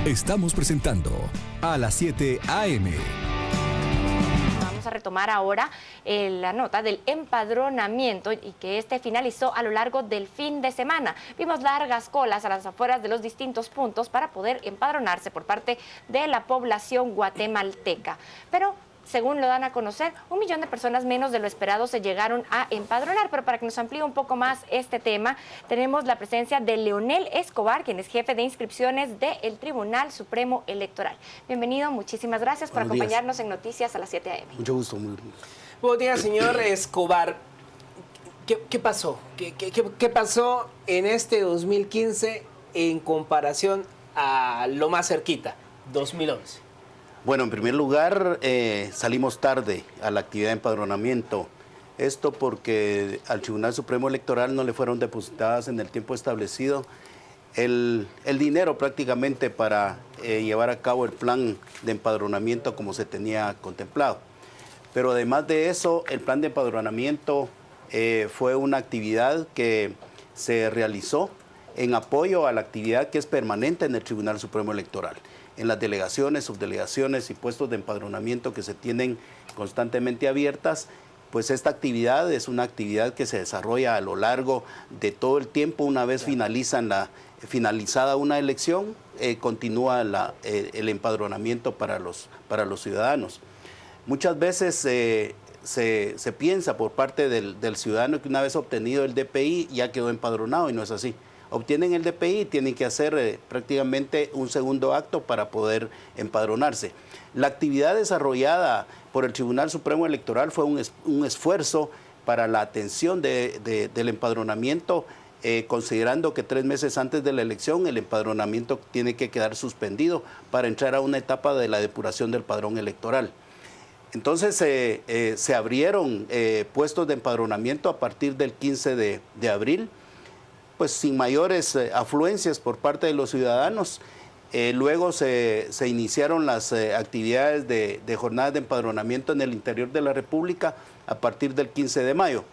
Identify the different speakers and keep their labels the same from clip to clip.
Speaker 1: Estamos presentando a las 7 a.m.
Speaker 2: Vamos a retomar ahora la nota del empadronamiento y que este finalizó a lo largo del fin de semana. Vimos largas colas a las afueras de los distintos puntos para poder empadronarse por parte de la población guatemalteca. Pero según lo dan a conocer, 1 millón de personas menos de lo esperado se llegaron a empadronar. Pero para que nos amplíe un poco más este tema, tenemos la presencia de Leonel Escobar, quien es jefe de inscripciones del Tribunal Supremo Electoral. Bienvenido, muchísimas gracias por acompañarnos en Noticias a las 7 a.m.
Speaker 3: Mucho gusto. Muy bien.
Speaker 4: Buenos días, señor Escobar. ¿Qué pasó? ¿Qué pasó en este 2015 en comparación a lo más cerquita, 2011?
Speaker 3: Bueno, en primer lugar, salimos tarde a la actividad de empadronamiento. Esto porque al Tribunal Supremo Electoral no le fueron depositadas en el tiempo establecido el dinero prácticamente para llevar a cabo el plan de empadronamiento como se tenía contemplado. Pero además de eso, el plan de empadronamiento fue una actividad que se realizó en apoyo a la actividad que es permanente en el Tribunal Supremo Electoral. En las delegaciones, subdelegaciones y puestos de empadronamiento que se tienen constantemente abiertas, pues esta actividad es una actividad que se desarrolla a lo largo de todo el tiempo. Una vez finalizada una elección, continúa el empadronamiento para los ciudadanos. Muchas veces se piensa por parte del ciudadano que una vez obtenido el DPI ya quedó empadronado, y no es así. Obtienen el DPI y tienen que hacer prácticamente un segundo acto para poder empadronarse. La actividad desarrollada por el Tribunal Supremo Electoral fue un esfuerzo para la atención del empadronamiento, considerando que 3 meses antes de la elección el empadronamiento tiene que quedar suspendido para entrar a una etapa de la depuración del padrón electoral. Entonces se abrieron puestos de empadronamiento a partir del 15 de abril, pues sin mayores afluencias por parte de los ciudadanos. Luego se iniciaron las actividades de jornadas de empadronamiento en el interior de la República a partir del 15 de mayo.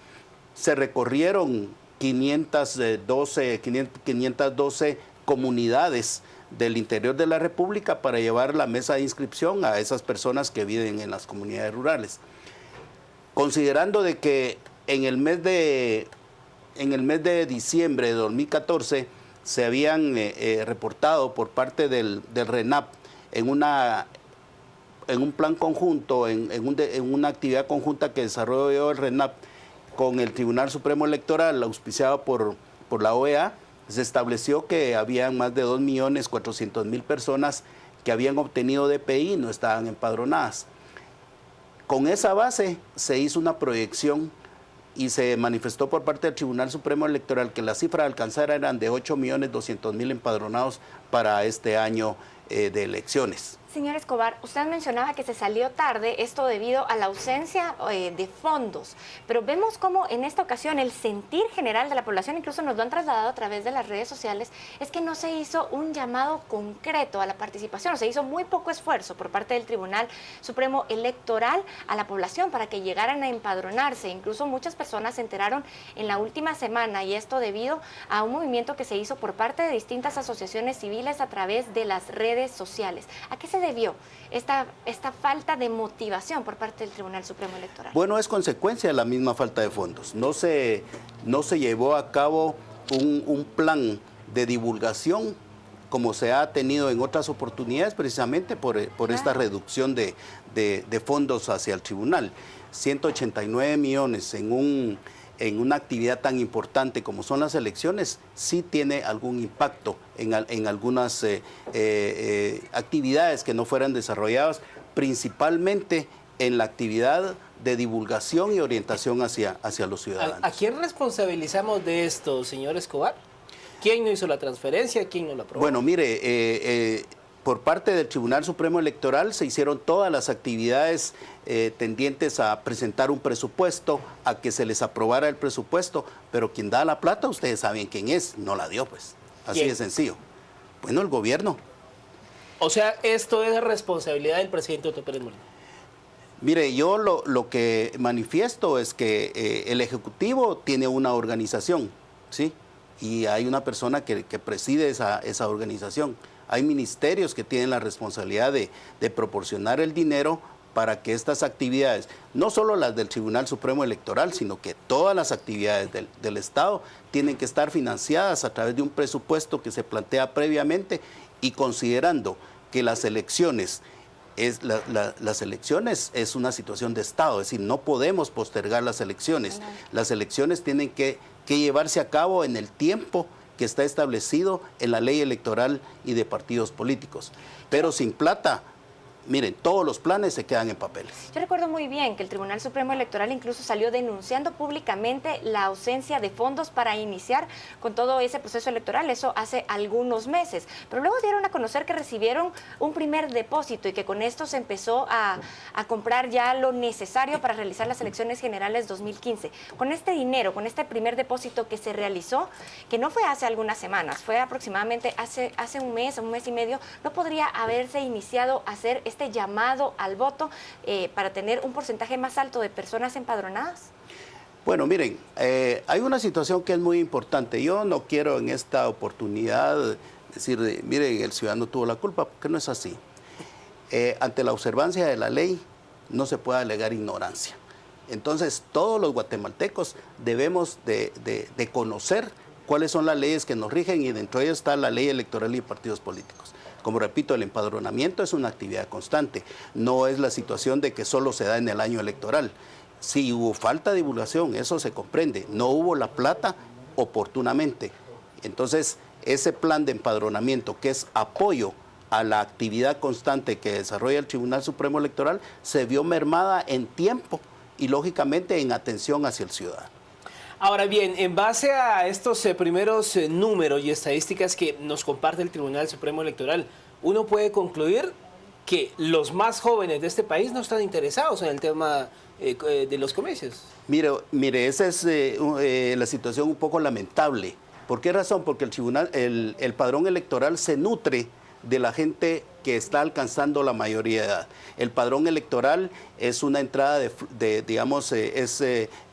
Speaker 3: Se recorrieron 512 comunidades del interior de la República para llevar la mesa de inscripción a esas personas que viven en las comunidades rurales. Considerando de que en el mes de diciembre de 2014 se habían reportado por parte del RENAP en un plan conjunto, en una actividad conjunta que desarrolló el RENAP con el Tribunal Supremo Electoral, auspiciado por la OEA, se estableció que habían más de 2.400.000 personas que habían obtenido DPI y no estaban empadronadas. Con esa base se hizo una proyección y se manifestó por parte del Tribunal Supremo Electoral que la cifra a alcanzar eran de 8.200.000 empadronados para este año de elecciones.
Speaker 2: Señor Escobar, usted mencionaba que se salió tarde, esto debido a la ausencia de fondos, pero vemos cómo en esta ocasión el sentir general de la población, incluso nos lo han trasladado a través de las redes sociales, es que no se hizo un llamado concreto a la participación, se hizo muy poco esfuerzo por parte del Tribunal Supremo Electoral a la población para que llegaran a empadronarse. Incluso muchas personas se enteraron en la última semana, y esto debido a un movimiento que se hizo por parte de distintas asociaciones civiles a través de las redes sociales. ¿A qué se debió esta falta de motivación por parte del Tribunal Supremo Electoral?
Speaker 3: Bueno, es consecuencia de la misma falta de fondos. No se llevó a cabo un plan de divulgación como se ha tenido en otras oportunidades, precisamente por esta reducción de fondos hacia el tribunal. 189 millones en una actividad tan importante como son las elecciones, sí tiene algún impacto en algunas actividades que no fueran desarrolladas, principalmente en la actividad de divulgación y orientación hacia los ciudadanos.
Speaker 4: ¿A quién responsabilizamos de esto, señor Escobar? ¿Quién no hizo la transferencia? ¿Quién no la aprobó?
Speaker 3: Bueno, mire, por parte del Tribunal Supremo Electoral se hicieron todas las actividades tendientes a presentar un presupuesto, a que se les aprobara el presupuesto, pero quien da la plata, ustedes saben quién es, no la dio, pues. Así de sencillo. Bueno, el gobierno.
Speaker 4: O sea, esto es responsabilidad del presidente Otto Pérez Molina.
Speaker 3: Mire, yo lo que manifiesto es que el Ejecutivo tiene una organización, ¿sí? Y hay una persona que preside esa organización. hay ministerios que tienen la responsabilidad de proporcionar el dinero para que estas actividades, no solo las del Tribunal Supremo Electoral, sino que todas las actividades del Estado tienen que estar financiadas a través de un presupuesto que se plantea previamente y considerando que las elecciones las elecciones es una situación de Estado, es decir, no podemos postergar las elecciones. Las elecciones tienen que llevarse a cabo en el tiempo que está establecido en la ley electoral y de partidos políticos. Pero sin plata, miren, todos los planes se quedan en papeles.
Speaker 2: Yo recuerdo muy bien que el Tribunal Supremo Electoral incluso salió denunciando públicamente la ausencia de fondos para iniciar con todo ese proceso electoral, eso hace algunos meses. Pero luego dieron a conocer que recibieron un primer depósito y que con esto se empezó a comprar ya lo necesario para realizar las elecciones generales 2015. Con este dinero, con este primer depósito que se realizó, que no fue hace algunas semanas, fue aproximadamente hace un mes y medio, ¿no podría haberse iniciado a hacer este llamado al voto para tener un porcentaje más alto de personas empadronadas?
Speaker 3: Bueno, miren, hay una situación que es muy importante. Yo no quiero en esta oportunidad decir, miren, el ciudadano tuvo la culpa, porque no es así. Ante la observancia de la ley no se puede alegar ignorancia. Entonces, todos los guatemaltecos debemos de conocer cuáles son las leyes que nos rigen y dentro de ellas está la ley electoral y partidos políticos. Como repito, el empadronamiento es una actividad constante, no es la situación de que solo se da en el año electoral. Si hubo falta de divulgación, eso se comprende, no hubo la plata oportunamente. Entonces, ese plan de empadronamiento, que es apoyo a la actividad constante que desarrolla el Tribunal Supremo Electoral, se vio mermada en tiempo y lógicamente en atención hacia el ciudadano.
Speaker 4: Ahora bien, en base a estos primeros números y estadísticas que nos comparte el Tribunal Supremo Electoral, uno puede concluir que los más jóvenes de este país no están interesados en el tema de los comicios.
Speaker 3: Mire, esa es la situación un poco lamentable. ¿Por qué razón? Porque el padrón electoral se nutre de la gente que está alcanzando la mayoría de edad. El padrón electoral es una entrada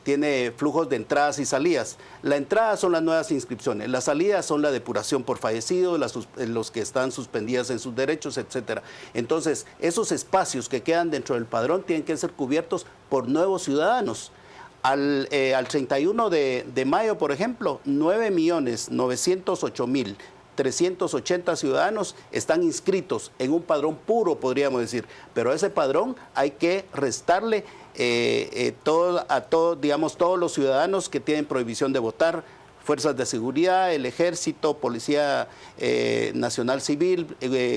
Speaker 3: tiene flujos de entradas y salidas. La entrada son las nuevas inscripciones, las salidas son la depuración por fallecidos, los que están suspendidas en sus derechos, etcétera. Entonces, esos espacios que quedan dentro del padrón tienen que ser cubiertos por nuevos ciudadanos. Al 31 de mayo, por ejemplo, 9.908.380 ciudadanos están inscritos en un padrón puro, podríamos decir, pero a ese padrón hay que restarle todos los ciudadanos que tienen prohibición de votar, fuerzas de seguridad, el ejército, Policía Nacional Civil,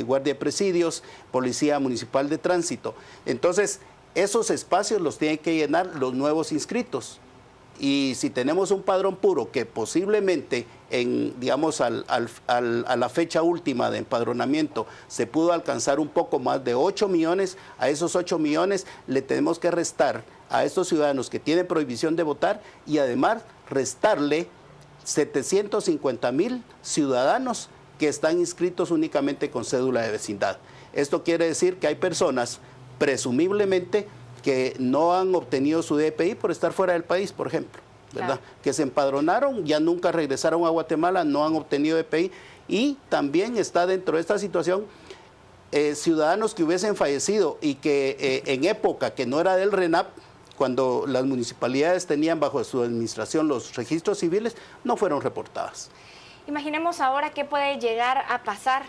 Speaker 3: Guardia de Presidios, Policía Municipal de Tránsito. Entonces, esos espacios los tienen que llenar los nuevos inscritos. Y si tenemos un padrón puro que posiblemente a la fecha última de empadronamiento se pudo alcanzar un poco más de 8 millones, a esos 8 millones le tenemos que restar a estos ciudadanos que tienen prohibición de votar y además restarle 750.000 ciudadanos que están inscritos únicamente con cédula de vecindad. Esto quiere decir que hay personas, presumiblemente, que no han obtenido su DPI por estar fuera del país, por ejemplo, ¿verdad? Claro. Que se empadronaron, ya nunca regresaron a Guatemala, no han obtenido DPI y también está dentro de esta situación ciudadanos que hubiesen fallecido y que en época que no era del RENAP, cuando las municipalidades tenían bajo su administración los registros civiles, no fueron reportadas.
Speaker 2: Imaginemos ahora qué puede llegar a pasar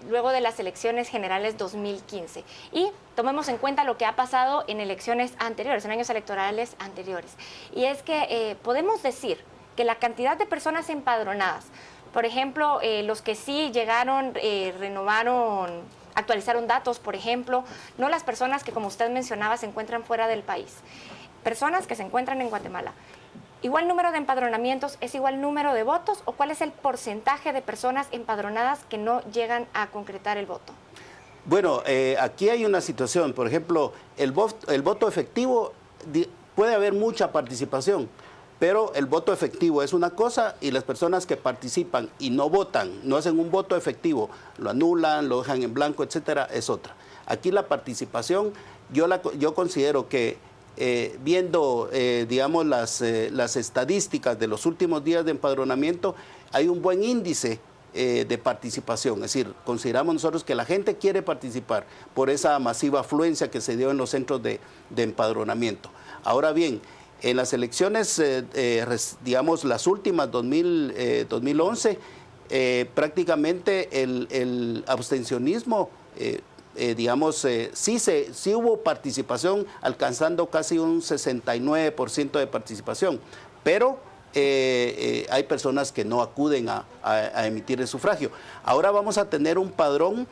Speaker 2: luego de las elecciones generales 2015 y tomemos en cuenta lo que ha pasado en elecciones anteriores, en años electorales anteriores. Y es que podemos decir que la cantidad de personas empadronadas, por ejemplo, los que sí llegaron, renovaron, actualizaron datos, por ejemplo, no las personas que, como usted mencionaba, se encuentran fuera del país, personas que se encuentran en Guatemala. ¿Igual número de empadronamientos es igual número de votos o cuál es el porcentaje de personas empadronadas que no llegan a concretar el voto?
Speaker 3: Bueno, aquí hay una situación, por ejemplo, el voto efectivo, puede haber mucha participación, pero el voto efectivo es una cosa y las personas que participan y no votan, no hacen un voto efectivo, lo anulan, lo dejan en blanco, etcétera, es otra. Aquí la participación, yo considero que viendo, digamos, las estadísticas de los últimos días de empadronamiento, hay un buen índice de participación. Es decir, consideramos nosotros que la gente quiere participar por esa masiva afluencia que se dio en los centros de empadronamiento. Ahora bien, en las elecciones, digamos, las últimas, 2011, prácticamente el abstencionismo, digamos, sí hubo participación, alcanzando casi un 69% de participación, pero hay personas que no acuden a emitir el sufragio. Ahora vamos a tener un padrón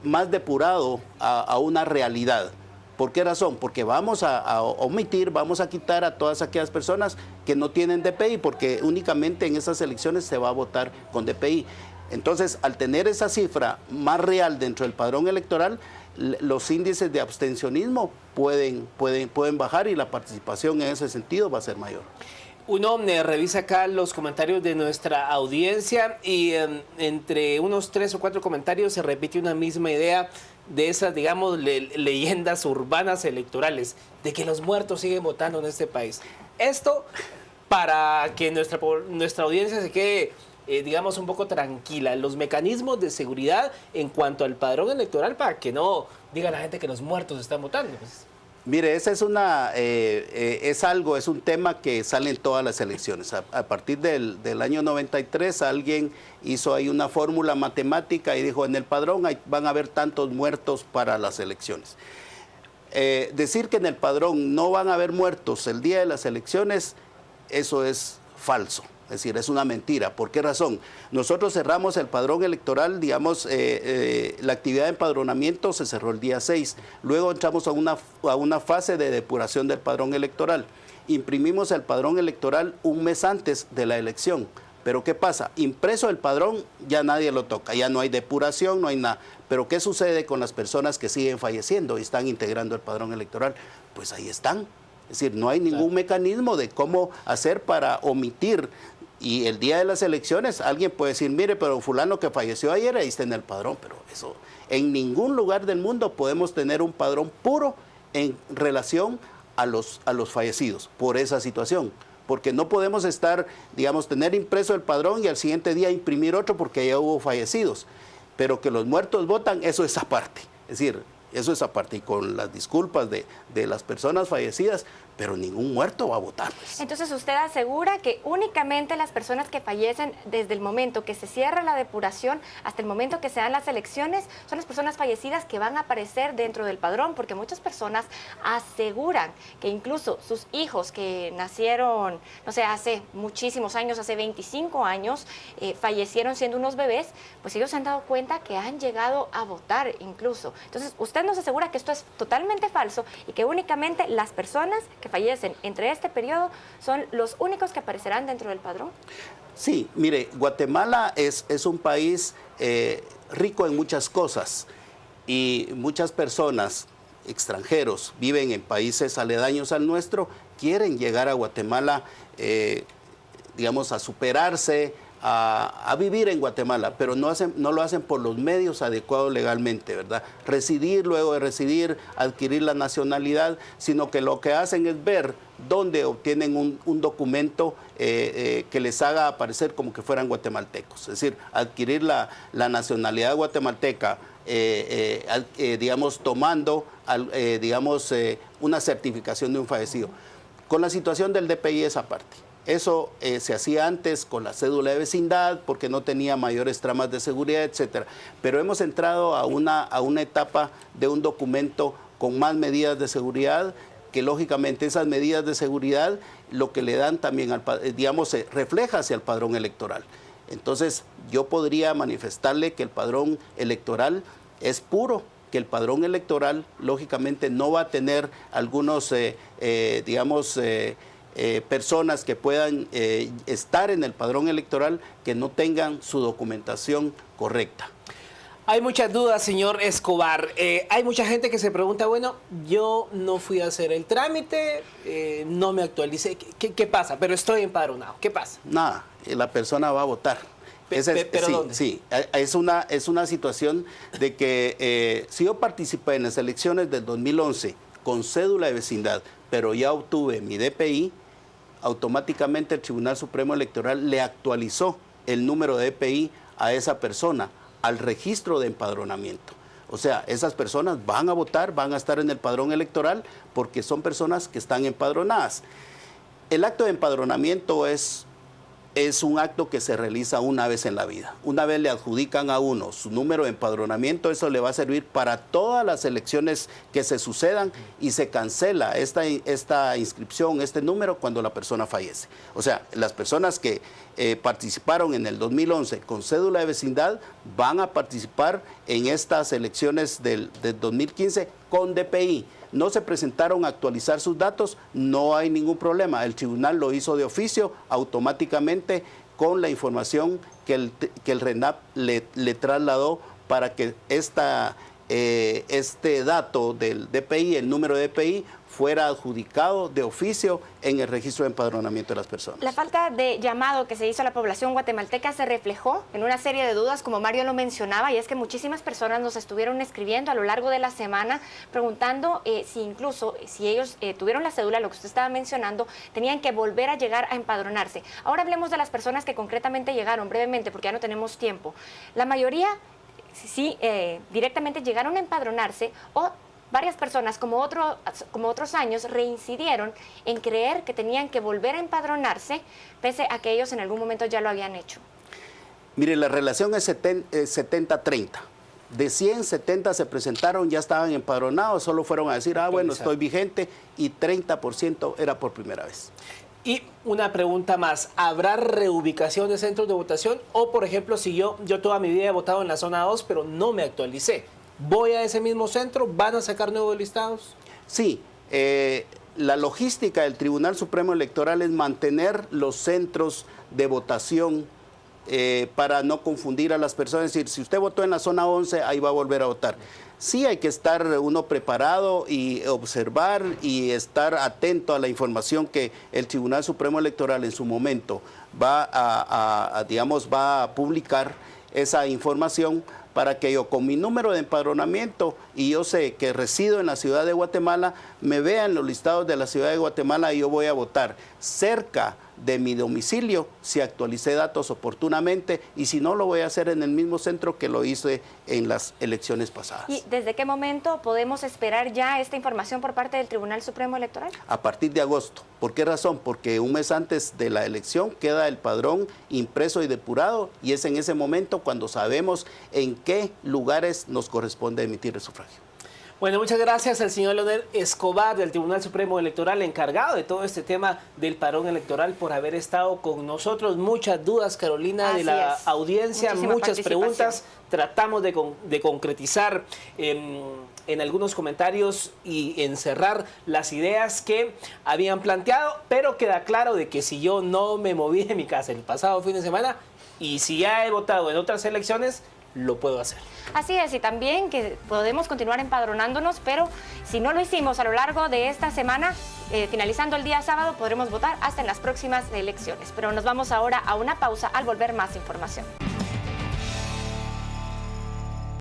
Speaker 3: más depurado a una realidad. ¿Por qué razón? Porque vamos a omitir, vamos a quitar a todas aquellas personas que no tienen DPI, porque únicamente en esas elecciones se va a votar con DPI. Entonces, al tener esa cifra más real dentro del padrón electoral, los índices de abstencionismo pueden bajar y la participación en ese sentido va a ser mayor.
Speaker 4: Uno revisa acá los comentarios de nuestra audiencia y entre unos 3 o 4 comentarios se repite una misma idea de esas, digamos, leyendas urbanas electorales, de que los muertos siguen votando en este país. Esto para que nuestra audiencia se quede, digamos, un poco tranquila. Los mecanismos de seguridad en cuanto al padrón electoral para que no diga la gente que los muertos están votando. Pues.
Speaker 3: Mire, esa es es un tema que sale en todas las elecciones. A partir del año 93 alguien hizo ahí una fórmula matemática y dijo, en el padrón van a haber tantos muertos para las elecciones. Decir que en el padrón no van a haber muertos el día de las elecciones, eso es falso. Es decir, es una mentira. ¿Por qué razón? Nosotros cerramos el padrón electoral, digamos, la actividad de empadronamiento se cerró el día 6. Luego entramos a una fase de depuración del padrón electoral. Imprimimos el padrón electoral un mes antes de la elección. Pero ¿qué pasa? Impreso el padrón, ya nadie lo toca, ya no hay depuración, no hay nada. Pero ¿qué sucede con las personas que siguen falleciendo y están integrando el padrón electoral? Pues ahí están. Es decir, no hay ningún mecanismo de cómo hacer para omitir. Y el día de las elecciones alguien puede decir, mire, pero fulano que falleció ayer ahí está en el padrón, pero eso, en ningún lugar del mundo podemos tener un padrón puro en relación a los fallecidos por esa situación. Porque no podemos estar, digamos, tener impreso el padrón y al siguiente día imprimir otro porque ya hubo fallecidos. Pero que los muertos votan, eso es aparte. Es decir, eso es aparte y con las disculpas de las personas fallecidas, pero ningún muerto va a votar. Pues.
Speaker 2: Entonces usted asegura que únicamente las personas que fallecen desde el momento que se cierra la depuración hasta el momento que se dan las elecciones son las personas fallecidas que van a aparecer dentro del padrón, porque muchas personas aseguran que incluso sus hijos que nacieron, no sé, hace muchísimos años, hace 25 años, fallecieron siendo unos bebés, pues ellos se han dado cuenta que han llegado a votar incluso. Entonces usted nos asegura que esto es totalmente falso y que únicamente las personas que fallecen entre este periodo son los únicos que aparecerán dentro del padrón.
Speaker 3: Sí, mire, Guatemala es un país rico en muchas cosas y muchas personas, extranjeros, viven en países aledaños al nuestro, quieren llegar a Guatemala, digamos, a superarse, a vivir en Guatemala, pero no lo hacen por los medios adecuados legalmente, ¿verdad? Residir, luego de residir, adquirir la nacionalidad, sino que lo que hacen es ver dónde obtienen un documento que les haga aparecer como que fueran guatemaltecos, es decir, adquirir la nacionalidad guatemalteca, digamos, tomando, digamos, una certificación de un fallecido. Con la situación del DPI es aparte. Eso se hacía antes con la cédula de vecindad porque no tenía mayores tramas de seguridad, etcétera. Pero hemos entrado a una etapa de un documento con más medidas de seguridad, que lógicamente esas medidas de seguridad lo que le dan también, digamos, se refleja hacia el padrón electoral. Entonces yo podría manifestarle que el padrón electoral es puro, que el padrón electoral lógicamente no va a tener algunos, digamos, personas que puedan estar en el padrón electoral que no tengan su documentación correcta.
Speaker 4: Hay muchas dudas, señor Escobar. Hay mucha gente que se pregunta, bueno, yo no fui a hacer el trámite, no me actualicé. ¿Qué pasa? Pero estoy empadronado. ¿Qué pasa?
Speaker 3: Nada, la persona va a votar.
Speaker 4: ¿Pero dónde?
Speaker 3: Sí, es una situación de que si yo participé en las elecciones del 2011 con cédula de vecindad, pero ya obtuve mi DPI, automáticamente el Tribunal Supremo Electoral le actualizó el número de DPI a esa persona al registro de empadronamiento. O sea, esas personas van a votar, van a estar en el padrón electoral porque son personas que están empadronadas. El acto de empadronamiento es un acto que se realiza una vez en la vida. Una vez le adjudican a uno su número de empadronamiento, eso le va a servir para todas las elecciones que se sucedan y se cancela esta inscripción, este número, cuando la persona fallece. O sea, las personas que participaron en el 2011 con cédula de vecindad van a participar en estas elecciones del 2015 con DPI. No se presentaron a actualizar sus datos, no hay ningún problema. El tribunal lo hizo de oficio automáticamente con la información que el RENAP le trasladó para que este dato del DPI, el número de DPI, fuera adjudicado de oficio en el registro de empadronamiento de las personas.
Speaker 2: La falta de llamado que se hizo a la población guatemalteca se reflejó en una serie de dudas, como Mario lo mencionaba, y es que muchísimas personas nos estuvieron escribiendo a lo largo de la semana preguntando si ellos tuvieron la cédula, lo que usted estaba mencionando, tenían que volver a llegar a empadronarse. Ahora hablemos de las personas que concretamente llegaron brevemente, porque ya no tenemos tiempo. La mayoría sí directamente llegaron a empadronarse, o varias personas, como otros años, reincidieron en creer que tenían que volver a empadronarse, pese a que ellos en algún momento ya lo habían hecho.
Speaker 3: Mire, la relación es 70-30. De 100, 70 se presentaron, ya estaban empadronados, solo fueron a decir, bueno, estoy vigente, y 30% era por primera vez.
Speaker 4: Y una pregunta más, ¿habrá reubicación de centros de votación? O, por ejemplo, si yo toda mi vida he votado en la zona 2, pero no me actualicé, ¿voy a ese mismo centro? ¿Van a sacar nuevos listados?
Speaker 3: Sí, la logística del Tribunal Supremo Electoral es mantener los centros de votación para no confundir a las personas. Es decir, si usted votó en la zona 11, ahí va a volver a votar. Sí hay que estar uno preparado y observar y estar atento a la información que el Tribunal Supremo Electoral en su momento va a publicar esa información, para que yo con mi número de empadronamiento, y yo sé que resido en la ciudad de Guatemala, me vean los listados de la ciudad de Guatemala y yo voy a votar cerca de mi domicilio si actualicé datos oportunamente, y si no, lo voy a hacer en el mismo centro que lo hice en las elecciones pasadas.
Speaker 2: ¿Y desde qué momento podemos esperar ya esta información por parte del Tribunal Supremo Electoral?
Speaker 3: A partir de agosto. ¿Por qué razón? Porque un mes antes de la elección queda el padrón impreso y depurado, y es en ese momento cuando sabemos en qué lugares nos corresponde emitir el sufragio.
Speaker 4: Bueno, muchas gracias al señor Leonel Escobar del Tribunal Supremo Electoral, encargado de todo este tema del padrón electoral, por haber estado con nosotros. Muchas dudas, Carolina, de la audiencia, muchas preguntas. Tratamos de concretizar en algunos comentarios y encerrar las ideas que habían planteado, pero queda claro de que si yo no me moví de mi casa el pasado fin de semana, y si ya he votado en otras elecciones, lo puedo hacer.
Speaker 2: Así es, y también que podemos continuar empadronándonos, pero si no lo hicimos a lo largo de esta semana, finalizando el día sábado, podremos votar hasta en las próximas elecciones. Pero nos vamos ahora a una pausa. Al volver, más información.